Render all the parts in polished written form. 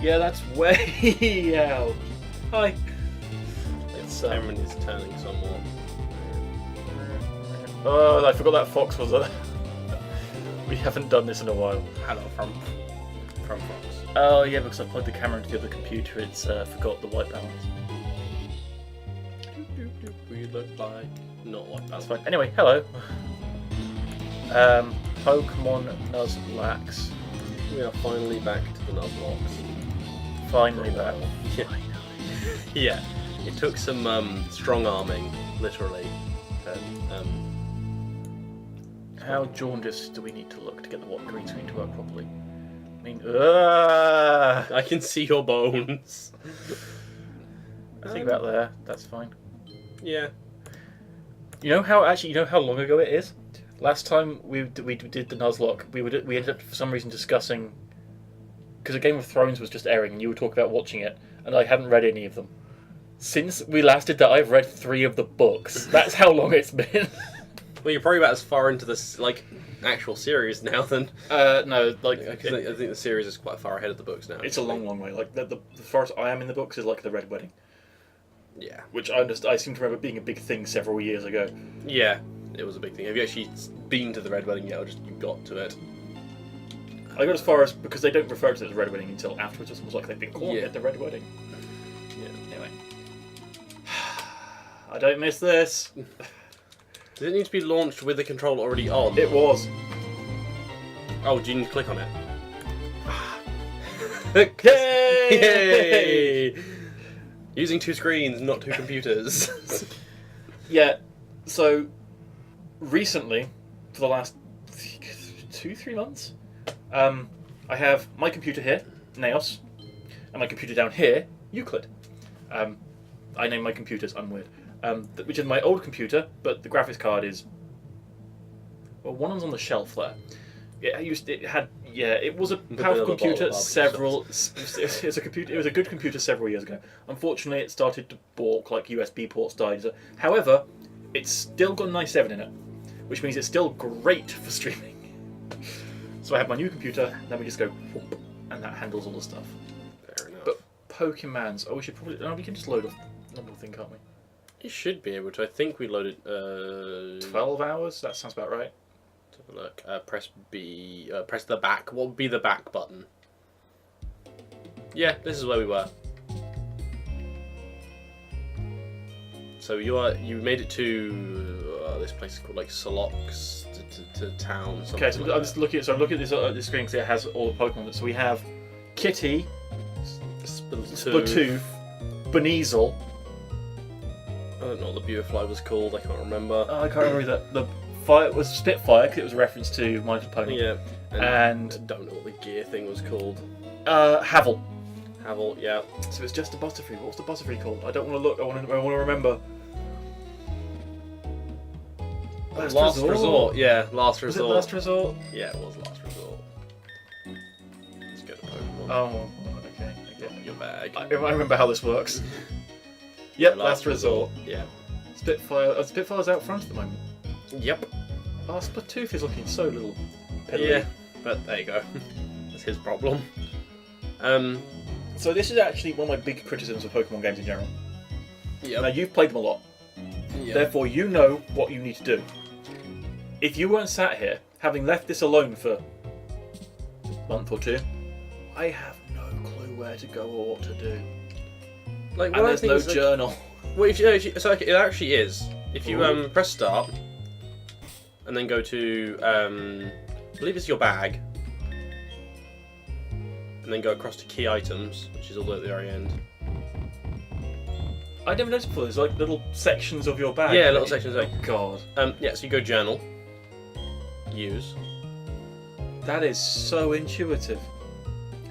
Yeah, that's way out. Hi. It's Cameron is turning somewhat. Oh, I forgot that fox was there. We haven't done this in a while. Hello from Fox. Oh yeah, because I plugged the camera into the other computer. It's forgot the white balance. We look like not like That's that. fine. Anyway, hello. Pokemon Nuzwhat. We are finally back to the Nuzwhat. Finally back. Yeah. Yeah. It took some strong arming, literally. How jaundiced do we need to look to get the green screen to work properly? I mean, I can see your bones. I think about there. That's fine. Yeah. You know how long ago it is? Last time we did the Nuzlocke, we ended up for some reason discussing, because a Game of Thrones was just airing and you were talking about watching it, and I hadn't read any of them. Since we last did that, I've read 3 of the books. That's how long it's been. Well, you're probably about as far into this actual series now than. No, I think the series is quite far ahead of the books now. It's a long way. Like the farthest I am in the books is like the Red Wedding. Yeah. Which I seem to remember being a big thing several years ago. Yeah, it was a big thing. Have you actually been to the Red Wedding yet, or just you got to it? I got as far as, because they don't refer to it as the Red Wedding until afterwards. It's almost like they've been calling it the Red Wedding. Yeah. Anyway. I don't miss this. Does it need to be launched with the controller already on? It was. Oh, do you need to click on it? Yay! Using 2 screens, not 2 computers. Yeah, so recently, for the last 2-3 months, I have my computer here, Naos, and my computer down here, Euclid. I name my computers, I'm weird. Which is my old computer, but the graphics card is, well, one of them's on the shelf there. It was a powerful computer several. It was a good computer several years ago. Unfortunately, it started to balk, like USB ports died. However, it's still got a nice 7 in it, which means it's still great for streaming. So I have my new computer, then we just go, whoop, and that handles all the stuff. Fair enough. But Pokemons, we should probably. No, we can just load a normal thing, can't we? You should be able to. I think we loaded. 12 hours. That sounds about right. Let's have a look. Press B. Press the back. What would be the back button? Yeah, this is where we were. So you made it to this place is called like Solox to town. Okay, so I'm just looking at this screen because it has all the Pokemon. So we have Kitty, Splatoon, Buneasel. I don't know what the Beautifly was called. I can't remember. I can't remember the fire was Spitfire because it was a reference to My Little Pony. Yeah, and I don't know what the gear thing was called. Havel. Havel, yeah. So it's just a Butterfree. What's the Butterfree called? I don't want to look. I want to remember. Last Resort. Yeah, Last Was Resort. it Last Resort? Yeah, it was Last Resort. Let's go to Pokemon. Oh, okay. Your bag. I remember how this works. Yep, Last Resort. Yeah. Spitfire. Spitfire's out front at the moment. Yep. Oh, Splatoon is looking so little. Piddly. Yeah, but there you go. That's his problem. So this is actually one of my big criticisms of Pokemon games in general. Yep. Now you've played them a lot, therefore you know what you need to do. If you weren't sat here, having left this alone for a month or 2, I have no clue where to go or what to do. Like, and there's no journal. Well, so it actually is. If you press start, and then go to I believe it's your bag, and then go across to key items, which is all at the very end. I never noticed before. There's like little sections of your bag. Yeah, little sections. Oh God. Yeah. So you go journal, use. That is so intuitive.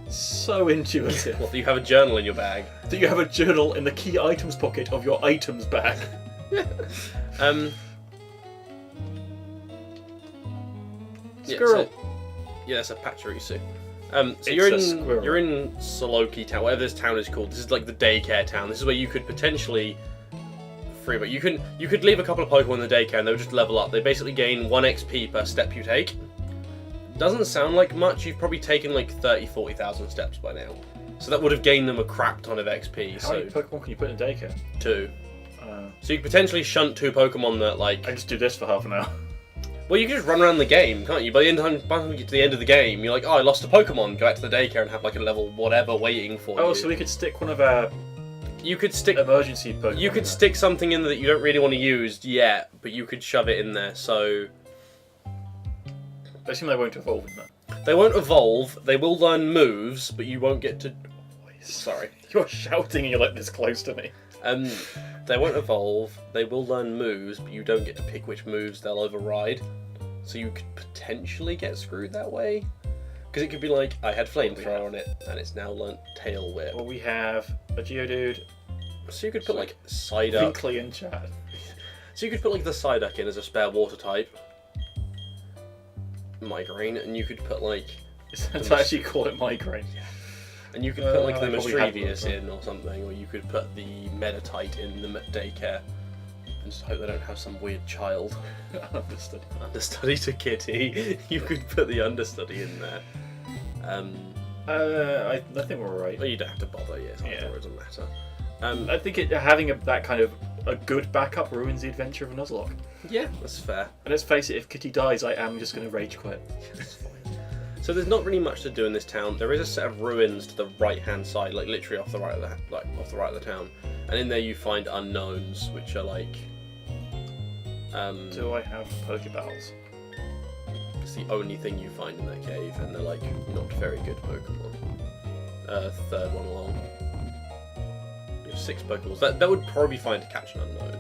So intuitive. What? Do you have a journal in your bag? Do you have a journal in the key items pocket of your items bag? Squirrel. Yeah, that's a Pachirisu. So you're in Soloki town, whatever this town is called. This is like the daycare town. This is where you could potentially free, but you could leave a couple of Pokemon in the daycare and they would just level up. They basically gain 1 XP per step you take. Doesn't sound like much. You've probably taken like 30,000-40,000 steps by now. So that would have gained them a crap ton of XP. How many Pokemon can you put in daycare? 2. So you could potentially shunt 2 Pokemon that, like... I just do this for half an hour. Well, you can just run around the game, can't you? By the time you get to the end of the game, you're like, oh, I lost a Pokemon. Go back to the daycare and have, like, a level whatever waiting for you. Oh, so we could stick one of our... You could stick... emergency Pokemon. You could stick something in that you don't really want to use yet, but you could shove it in there, so... I assume they won't evolve in that. They won't evolve, they will learn moves, but you won't get to... Sorry. You're shouting and you're like this close to me. They won't evolve, they will learn moves, but you don't get to pick which moves they'll override. So you could potentially get screwed that way. Because it could be like, I had Flamethrower on it, and it's now learnt Tail Whip. Well, we have a Geodude. So you could put like Psyduck. Finkley in chat. So you could put like the Psyduck in as a spare water type. Migraine, and you could put like... It's actually call it Migraine. And you could put like the Mischievous in or something, or you could put the Meditite in the daycare. And just hope they don't have some weird child. Understudy. Understudy to Kitty. You could put the understudy in there. I think we're alright. Well, you don't have to bother, it doesn't matter. I think having that kind of a good backup ruins the adventure of a Nuzlocke. Yeah, that's fair. And let's face it, if Kitty dies, I am just going to rage quit. So there's not really much to do in this town. There is a set of ruins to the right-hand side, like literally off the right of the town, and in there you find unknowns, which are like. Do I have Pokeballs? It's the only thing you find in that cave, and they're like not very good Pokemon. Third one along. You have 6 Pokeballs. That would probably be fine to catch an unknown.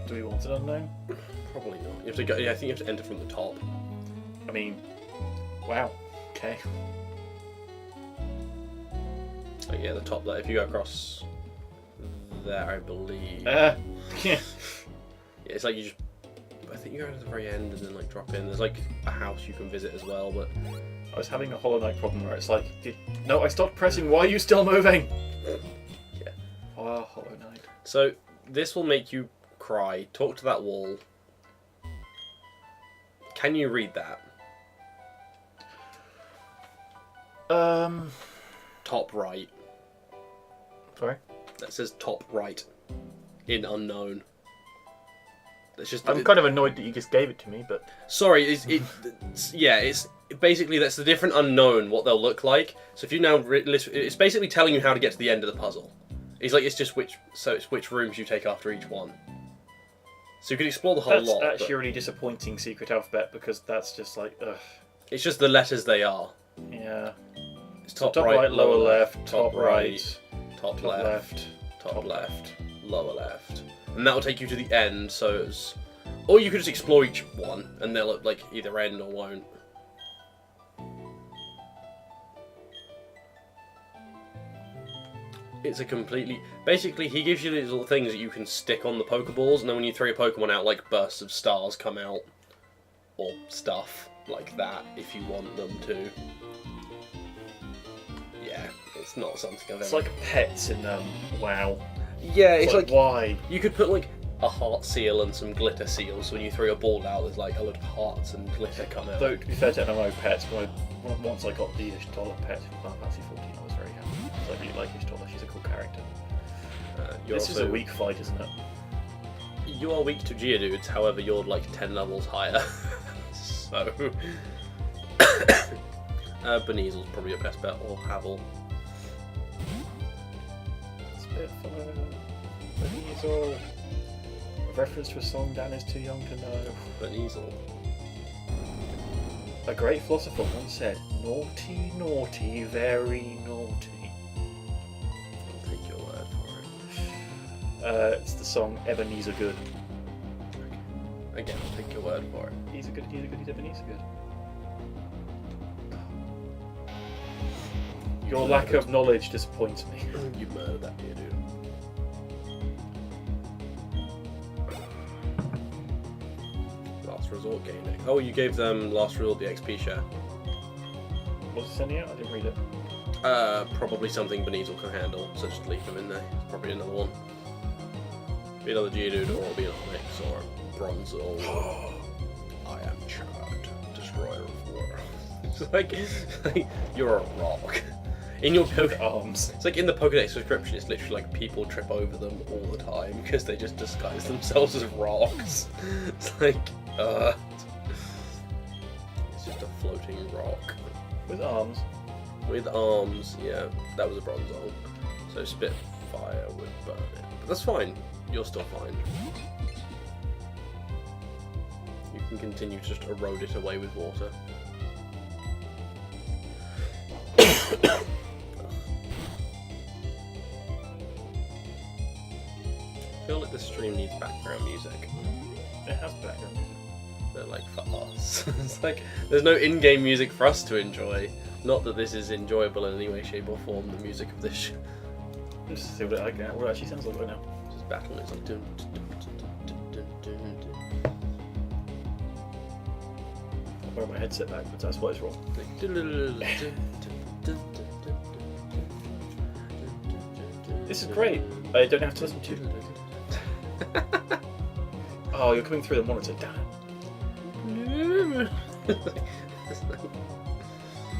Do we want an unknown? Probably not. You have to go. Yeah, I think you have to enter from the top. I mean. Wow. Okay. Like, yeah, the top there. If you go across there, I believe. Yeah. Yeah, it's like you just. I think you go to the very end and then like drop in. There's like a house you can visit as well, but. I was having a Hollow Knight problem where it's like, no, I stopped pressing. Why are you still moving? Yeah. Oh, Hollow Knight. So this will make you cry. Talk to that wall. Can you read that? Top right. Sorry? That says top right. In unknown. That's just. I'm kind of annoyed that you just gave it to me, but. Sorry, it's basically that's the different unknown what they'll look like. So if you now it's basically telling you how to get to the end of the puzzle. It's like it's just which rooms you take after each one. So you can explore the whole lot. That's actually a really disappointing secret alphabet because that's just like ugh. It's just the letters they are. Yeah. It's top right, lower left, top right, top left, top left, lower left. And that will take you to the end, so it's... Or you could just explore each one, and they'll like either end or won't. It's a completely... Basically, he gives you these little things that you can stick on the Pokeballs, and then when you throw your Pokemon out, like bursts of stars come out. Or stuff like that, if you want them to. Yeah, it's not something I've ever... It's like pets in WoW. Yeah, it's like why? You could put like a heart seal and some glitter seals, so when you throw your ball out, there's like a lot of hearts and glitter come out. Though, to be fair to MMO pets, once I got the Ishtola pet in Final Fantasy 14, I was very happy. Because I really like Ishtola, she's a cool character. This is a weak fight, isn't it? You are weak to Geodudes, however, you're like 10 levels higher. So... Beneasel's probably your best bet, or Havel. Beneasel. A reference to a song Dan is too young to know. Beneasel. A great philosopher once said, naughty, naughty, very naughty. I'll take your word for it. It's the song Ebenezer Good. Okay. Again, I'll take your word for it. He's Ebenezer Good. Your lack of knowledge disappoints me. You murdered that dear dude. Last Resort gaming. Oh, you gave them Last Resort the XP share. What's it sending out? I didn't read it. Probably something Beneasel can handle, so just leave them in there. Probably another one. Be another Geodude, or it'll be an Onyx, or a Bronzor. I am Chad, destroyer of war. It's like, you're a rock. In your arms. It's like in the Pokédex description, it's literally like people trip over them all the time because they just disguise themselves as rocks. It's like, it's just a floating rock. With arms. With arms, yeah. That was a Bronzong. So Spitfire would burn it. But that's fine. You're still fine. You can continue to just erode it away with water. I feel like the stream needs background music. It has background music. They're like for us. It's like there's no in-game music for us to enjoy. Not that this is enjoyable in any way, shape, or form. The music of this. Let's see what it actually sounds like right now. Just battle music. Like, dun, dun, dun, dun, dun, dun, dun. I'll wear my headset back, but that's why it's wrong. This is great. I don't have to listen to you. Oh, you're coming through the monitor. Damn it.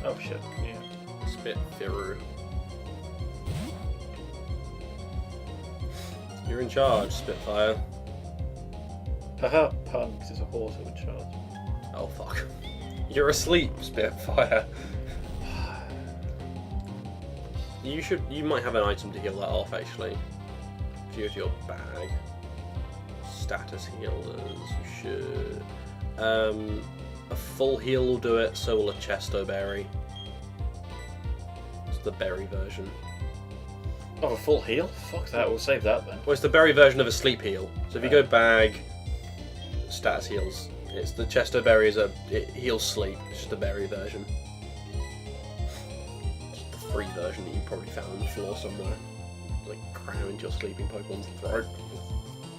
Oh shit. Yeah. Spitfire. You're in charge, Spitfire. Haha, pun, because it's a horse I'm in charge. Oh fuck. You're asleep, Spitfire. You might have an item to heal that off actually. If you go to your bag. Status healers, you should. A full heal will do it, so will a Chesto Berry. It's the berry version. Oh, a full heal? Fuck that, we'll save that then. Well, it's the berry version of a sleep heal. So if you go bag, status heals. It's the Chesto Berry it heals sleep. It's just the berry version. It's the free version that you probably found on the floor somewhere. Like cram into your sleeping Pokemon's throat.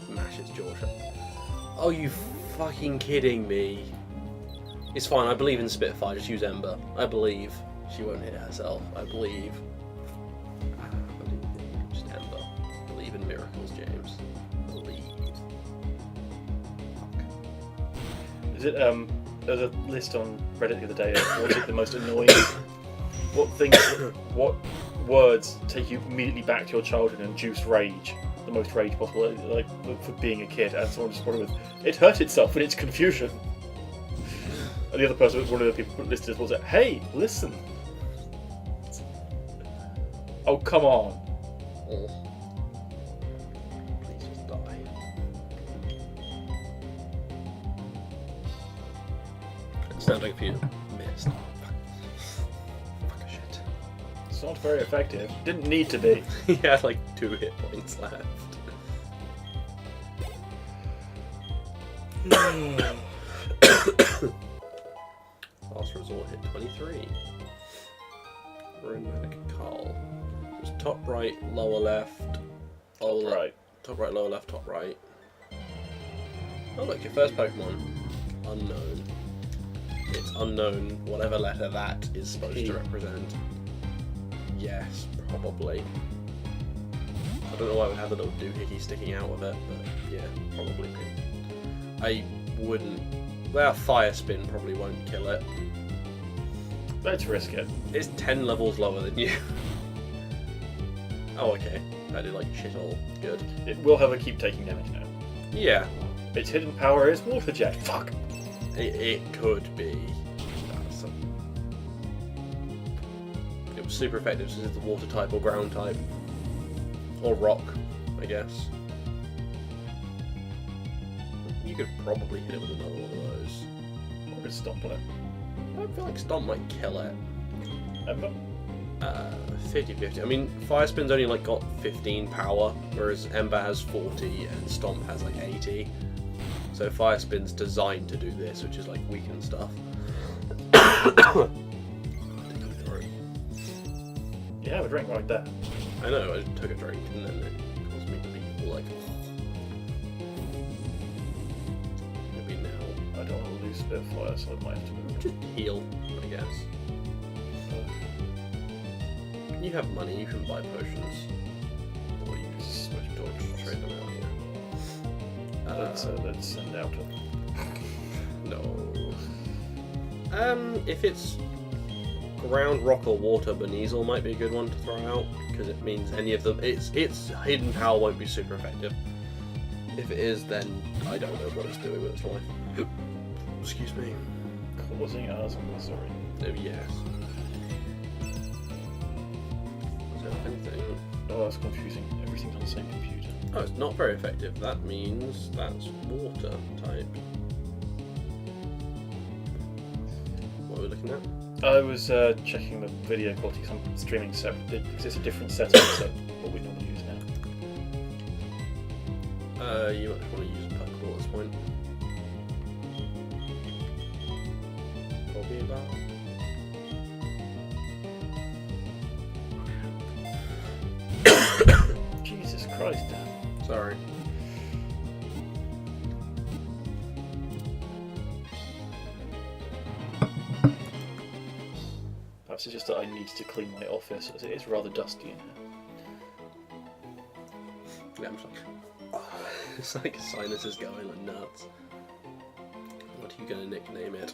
Mash its jaw shut. Oh, you fucking kidding me? It's fine. I believe in Spitfire. Just use Ember. I believe she won't hit herself. I believe. Just Ember. Believe in miracles, James. Believe. Is it there's a list on Reddit the other day of what is the most annoying what words take you immediately back to your childhood and induce rage? The most rage possible, like for being a kid, and someone responded with, "It hurt itself in its confusion." And the other person, one of the people listed, was like, "Hey, listen." Oh, come on. Oh. Please just die. It sounds like if you missed. Fuck shit. It's not very effective. Didn't need to be. He had like 2 hit points left. Last resort hit 23. Romantic Carl. It's top right, lower left. Top right. Top right, lower left, top right. Oh look, your first Pokemon. Unknown. It's unknown, whatever letter that is supposed to represent. Yes, probably. I don't know why it would have the little doohickey sticking out of it, but yeah, probably. I wouldn't. Well, Fire Spin probably won't kill it. Let's risk it. It's 10 levels lower than you. Oh, okay. I did like shit all. Good. It will, however, keep taking damage now. Yeah. Its hidden power is Water Jet. Fuck. It could be. It was super effective since it's the water type or ground type. Or rock, I guess. You could probably hit it with another one of those. Or could stomp on it. I feel like Stomp might kill it. Ember? 50-50. I mean, Fire Spin's only like got 15 power, whereas Ember has 40 and Stomp has like 80. So Fire Spin's designed to do this, which is like weaken stuff. You have a drink right there. I know, I took a drink and then it caused me to be like... Maybe now. I don't want to lose Spitfire, so I might have to move. Just heal, I guess. You have money, you can buy potions. Or you can switch dodge and trade them out here. Let's send out a... No. If it's... ground, rock, or water, Beneasel might be a good one to throw out, because it means any of them, its hidden power won't be super effective. If it is, then I don't know what it's doing with its life. Excuse me. Causing us misery. Oh, yes. Is there anything? Oh, that's confusing. Everything's on the same computer. Oh, it's not very effective. That means that's water type. What are we looking at? I was checking the video quality because I'm streaming separate, because it's a different setup to what we normally use now. You might want to use Pokeball at this point. Probably about. Jesus Christ, Dan. Sorry. Perhaps it's just that I need to clean my office as it is rather dusty in here. Yeah, I'm just like, it's like sinuses going like nuts. What are you gonna nickname it?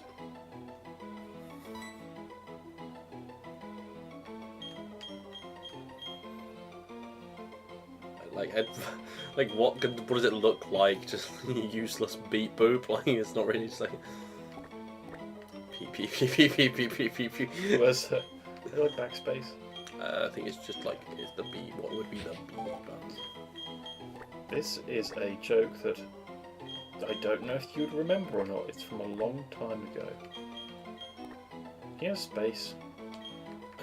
Like what does it look like? Just useless beep boop? Like it's not really just like peep peep peep peep peep peep peep peep. Where's the like backspace? I think it's just like it's the B. What would be the B button? This is a joke that I don't know if you'd remember or not. It's from a long time ago. You have space.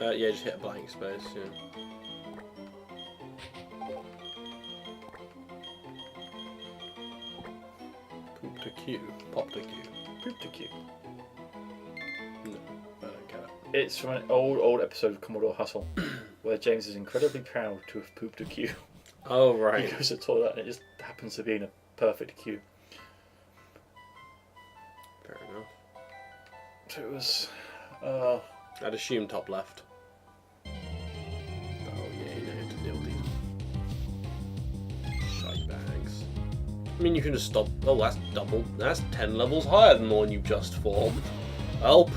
Yeah, just hit a blank space. Yeah. Poop to Q. Pop to Q. Poop to Q. No, I don't get it. It's from an old episode of Commodore Hustle, where James is incredibly proud to have pooped a Q. Oh right. He goes to the toilet and it just happens to be in a perfect Q. Fair enough. So it was. I'd assume top left. Oh yeah, you know how to deal with these shite bags. I mean, you can just stop. Oh, that's double. That's 10 levels higher than the one you've just formed. Help.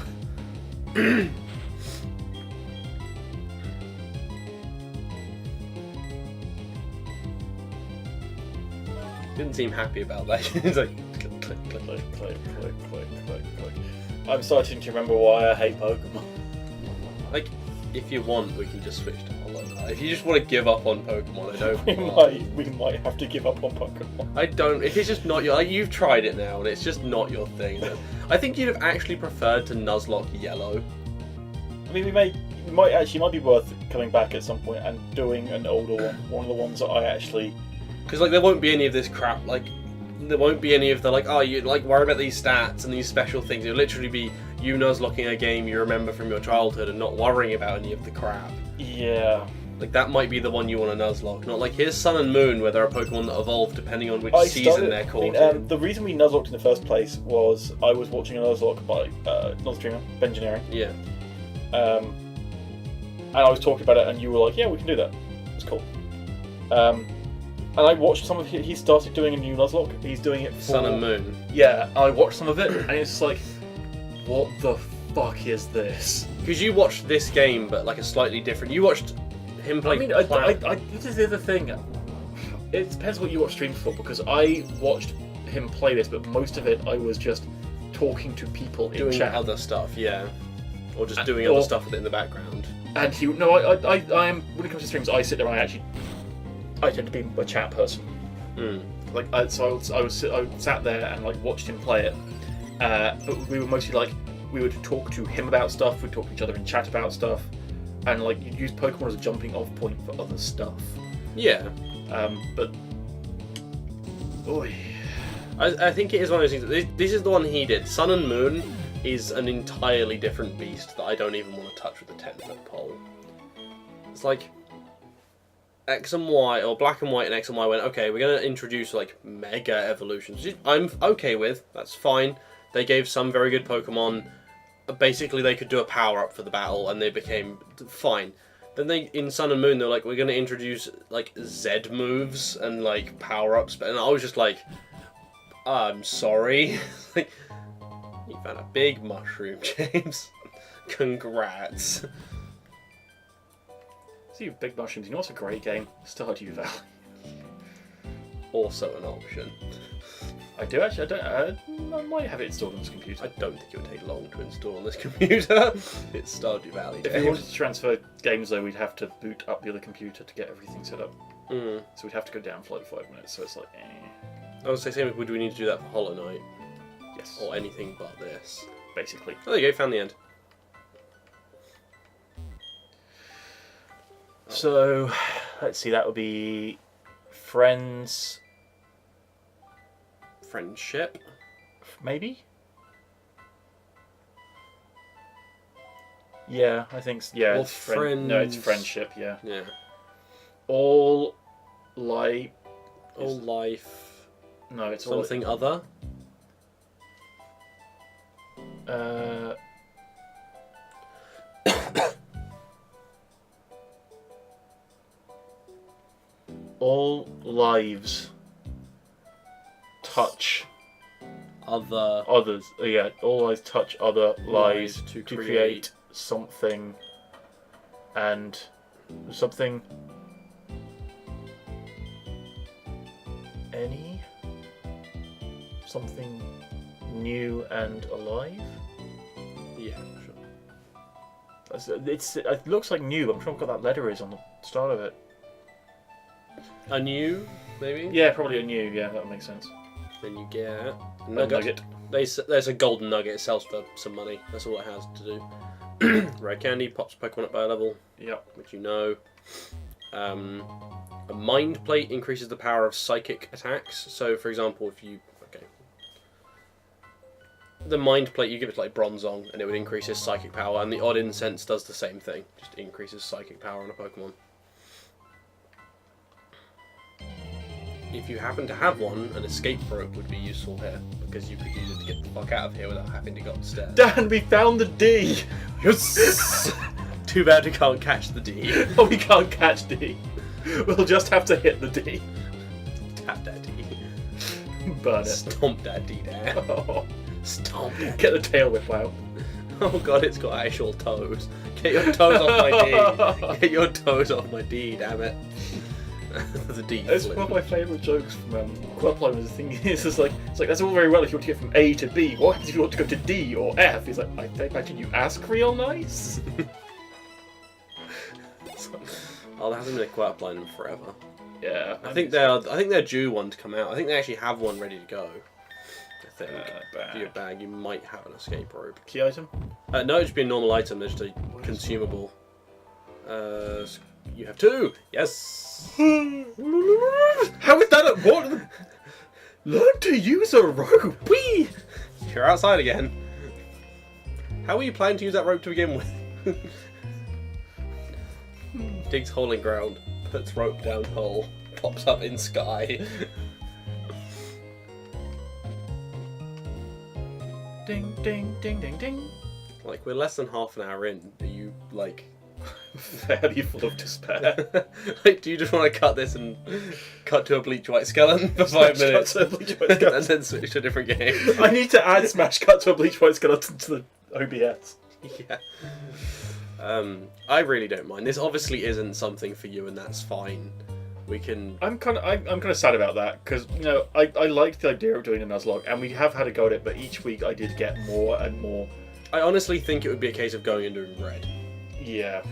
Didn't seem happy about that. It's like click, click, click. Click, click, click, click, click, click. I'm starting to remember why I hate Pokemon. Like, if you want, we can just switch to Hollow Knight. If you just want to give up on Pokemon, I don't. We might have to give up on Pokemon. I don't. If it's just not your, like, you've tried it now, and it's just not your thing. I think you'd have actually preferred to Nuzlocke Yellow. I mean, might be worth coming back at some point and doing an older one of the ones that I actually. Because like there won't be any of this crap. Like there won't be any of the like, oh, you like worry about these stats and these special things. It'll literally be you Nuzlocking a game you remember from your childhood and not worrying about any of the crap. Yeah. Like that might be the one you want to Nuzlocke. Not like here's Sun and Moon where there are Pokemon that evolve depending on which season they're caught in. The reason we Nuzlocked in the first place was I was watching a Nuzlocke by not streamer, Bengineering. Yeah. And I was talking about it, and you were like, "Yeah, we can do that. It's cool." And I watched some of it. He started doing a new Nuzlocke. He's doing it for Sun and Moon. Yeah, I watched some of it, and it's like, what the fuck is this? Because you watched this game, but like a slightly different. You watched him play. I mean, this is the other thing. It depends what you watch streams for, because I watched him play this, but most of it I was just talking to people in doing chat. Other stuff, yeah, or just doing other stuff with it in the background. And I am when it comes to streams, I sit there and I tend to be a chat person. Like I sat there and like watched him play it. But we were mostly like we would talk to him about stuff. We'd talk to each other in chat about stuff, and like you'd use Pokemon as a jumping off point for other stuff. Yeah. But I think it is one of those things. This is the one he did. Sun and Moon is an entirely different beast that I don't even want to touch with a 10-foot pole. It's like X and Y, or Black and White and X and Y went, okay, we're going to introduce like mega evolutions. Which I'm okay with, that's fine. They gave some very good Pokemon. Basically, they could do a power-up for the battle, and they became fine. Then in Sun and Moon, they're like, we're going to introduce like Z moves and like power-ups. And I was just like, I'm sorry. Like, you found a big mushroom, James. Congrats. See, Big Mushrooms, you know what's a great game? Stardew Valley. Also an option. I do actually, I might have it installed on this computer. I don't think it would take long to install on this computer. It's Stardew Valley. If we wanted to transfer games though, we'd have to boot up the other computer to get everything set up. So we'd have to go down for like 5 minutes, so it's like, I would say, same, would we need to do that for Hollow Knight? Yes. Or anything but this? Basically. Oh, there you go, found the end. So, let's see, that would be friends, Friendship? maybe? Yeah, I think, yeah, Or it's no, it's friends. friendship, yeah. Yeah. All life, All life. no, it's Something other? all, all lives touch Other. others. Yeah, all lives touch other lives Lives to to create create something, and something. Any something new and alive. Yeah, sure. It looks like new. I'm sure what that letter is on the start of it. A new, maybe? Yeah, probably a new. Yeah, that would make sense. Then you get a A nugget. There's a golden nugget. It sells for some money. That's all it has to do. Red candy pops Pokemon up by a level, Yep. which you know. A mind plate increases the power of psychic attacks. So, for example, if you the mind plate, you give it like Bronzong, and it would increase his psychic power. And the odd incense does the same thing, just increases psychic power on a Pokemon. If you happen to have one, an escape rope would be useful here, because you could use it to get the fuck out of here without having to go upstairs. Dan, we found the D. Yes! Too bad we can't catch the D. Oh, we can't catch D. We'll just have to hit the D. Tap that D. Burn it. Stomp that D down. Oh, Stomp that. get the tail whip out. Oh god, it's got actual toes. Get your toes off my D. Get your toes off my D, damn it. The D. It's one of my favourite jokes from Quirpline. The thing is, it's like that's all very well if you want to get from A to B. What happens if you want to go to D or F? He's like, I imagine you ask real nice. Oh, there hasn't been a Quirpline in forever. Yeah, I think they're due one to come out. I think they actually have one ready to go. I think. For your bag, you might have an escape rope. Key item? No, it'd just be a normal item. There's just a consumable. You have 2. Yes. How is that? What? Learn to use a rope. Whee! You're outside again. How are you planning to use that rope to begin with? Digs hole in ground, puts rope down hole, pops up in sky. Ding, ding, ding, ding, ding. Like, we're less than half an hour in. Are you, like... fairly full of despair? Like, do you just want to cut this and cut to a bleach white skeleton for 5 minutes? Cut to a bleach white skeleton. And then switch to a different game? I need to add Smash Cut to a bleach white skeleton to the OBS. Yeah. I really don't mind. This obviously isn't something for you, and that's fine. We can. I'm kind of sad about that because I liked the idea of doing a Nuzlocke, and we have had a go at it, but each week I did get more and more. I honestly think it would be a case of going and doing red. Yeah.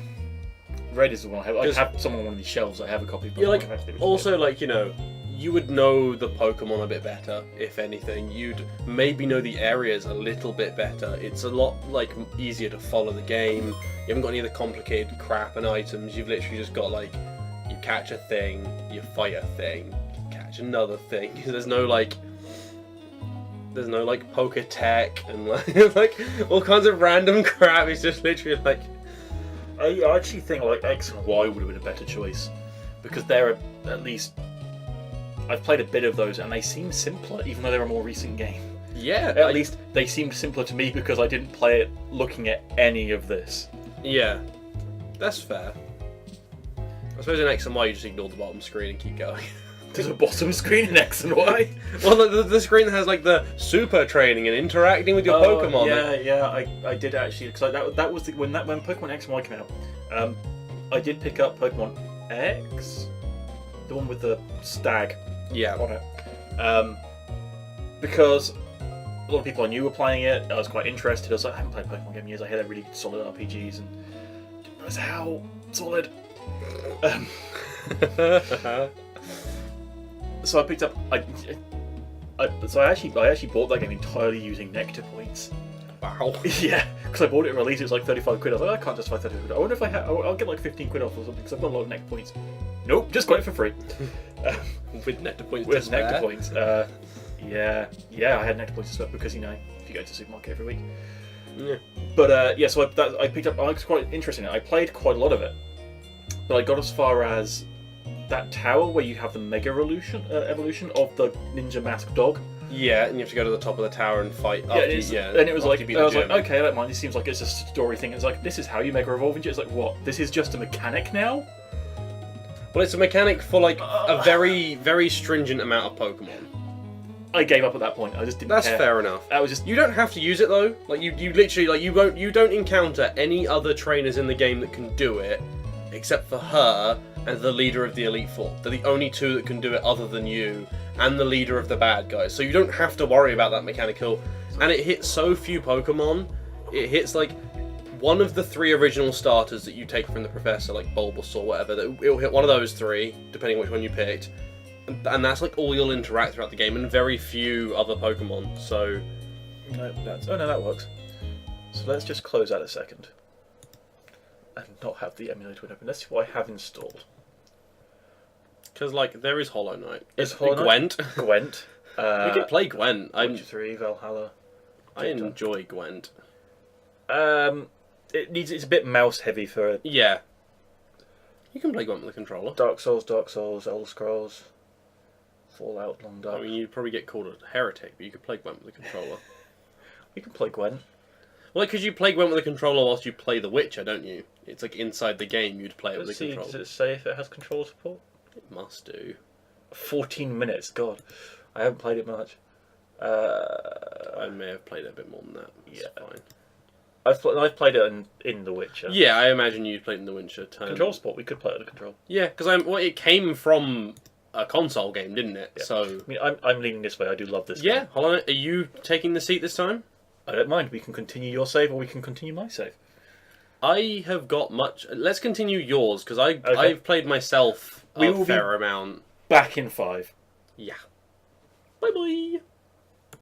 Red is the one I have. I have some on one of these shelves. I have a copy. But Yeah, like also like you would know the Pokemon a bit better, if anything. You'd maybe know the areas a little bit better. It's a lot easier to follow the game. You haven't got any of the complicated crap and items. You've literally just got you catch a thing, you fight a thing, you catch another thing. There's no poker tech and like all kinds of random crap. It's just literally I actually think X and Y would have been a better choice because they're at least. I've played a bit of those and they seem simpler, even though they're a more recent game. Yeah. At least they seemed simpler to me because I didn't play it looking at any of this. Yeah, that's fair. I suppose in X and Y you just ignore the bottom screen and keep going. There's a bottom screen in X and Y. Well, the screen has like the super training and interacting with your Pokemon. Yeah, I did actually, because that was when Pokemon X and Y came out. I did pick up Pokemon X, the one with the stag. Yeah. On it. Because a lot of people I knew were playing it. I was quite interested. I was like, I haven't played Pokemon game in years. I hear they're really solid RPGs, and didn't realize how solid. So I picked up. I actually bought that game entirely using Nectar points. Wow. Yeah, because I bought it at release. It was like 35 quid. I was like, I can't justify 35 quid. I wonder if I'll get like 15 quid off or something because I've got a lot of Nectar points. Nope, just got it for free. With Nectar points. With Nectar points. Yeah, I had Nectar points as well because if you go to the supermarket every week. Yeah. But so I picked up. I was quite interested in it. I played quite a lot of it, but I got as far as that tower where you have the Mega evolution of the Ninja Mask Dog. Yeah, and you have to go to the top of the tower and fight. And it was like, I was like, okay, I don't mind. This seems like it's a story thing. It's like, this is how you Mega Evolve into it. It's like, what? This is just a mechanic now? Well, it's a mechanic for like a very, very stringent amount of Pokemon. I gave up at that point. I just didn't care. That's fair enough. I was just... You don't have to use it though. Like you literally like you don't encounter any other trainers in the game that can do it, except for her and the leader of the Elite Four. They're the only two that can do it other than you and the leader of the bad guys. So you don't have to worry about that mechanical. And it hits so few Pokemon. It hits like one of the 3 original starters that you take from the Professor, like Bulbasaur or whatever. It'll hit one of those 3, depending which one you picked. And that's like all you'll interact throughout the game, and very few other Pokemon. So no, that works. So let's just close out a second and not have the emulator open. Let's see what I have installed. Because like there is Hollow Knight. It's Hollow Knight. Gwent. We could play Gwent. Witcher 3, Valhalla. I enjoy Gwent. It's a bit mouse heavy for. Yeah. You can play Gwent with a controller. Dark Souls, Elder Scrolls, Fallout, Long Dark. I mean, you'd probably get called a heretic, but you could play Gwent with a controller. You can play Gwent. Well, because you play Gwent with a controller whilst you play The Witcher, don't you? It's like inside the game you'd play it with a controller. Does it say if it has controller support? It must do. 14 minutes, God. I haven't played it much. I may have played it a bit more than that. It's fine. I've played it in The Witcher. Yeah, I imagine you'd played it in The Witcher. Control support, we could play it on the control. Yeah, because it came from a console game, didn't it? Yeah. So I mean, I'm leaning this way. I do love this. Yeah, game. hold on. Are you taking the seat this time? I don't mind. We can continue your save, or we can continue my save. I have got much. Let's continue yours because I've played myself a fair amount. Back in 5. Yeah. Bye bye.